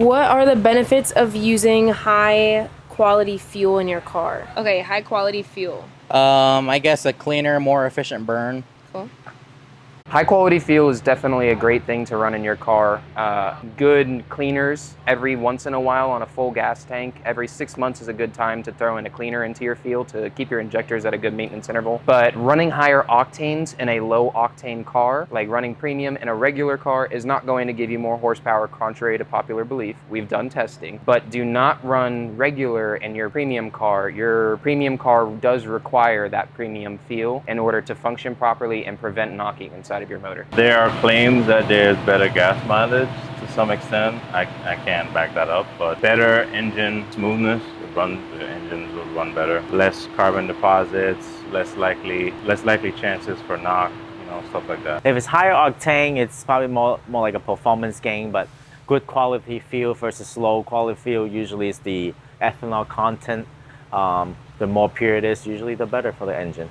What are the benefits of using high quality fuel in your car? Okay, high quality fuel. I guess a cleaner, more efficient burn. Cool. High quality fuel is definitely a great thing to run in your car. Good cleaners every once in a while on a full gas tank. Every 6 months is a good time to throw in a cleaner into your fuel to keep your injectors at a good maintenance interval. But running higher octanes in a low octane car, like running premium in a regular car, is not going to give you more horsepower, contrary to popular belief. We've done testing. But do not run regular in your premium car. Your premium car does require that premium feel in order to function properly and prevent knocking inside of your motor. There are claims that there's better gas mileage to some extent. I can't back that up, but better engine smoothness, the engines will run better. Less carbon deposits, less likely chances for knock, stuff like that. If it's higher octane, it's probably more like a performance gain, but good quality fuel versus low quality fuel usually is the ethanol content. The more pure it is, usually the better for the engine.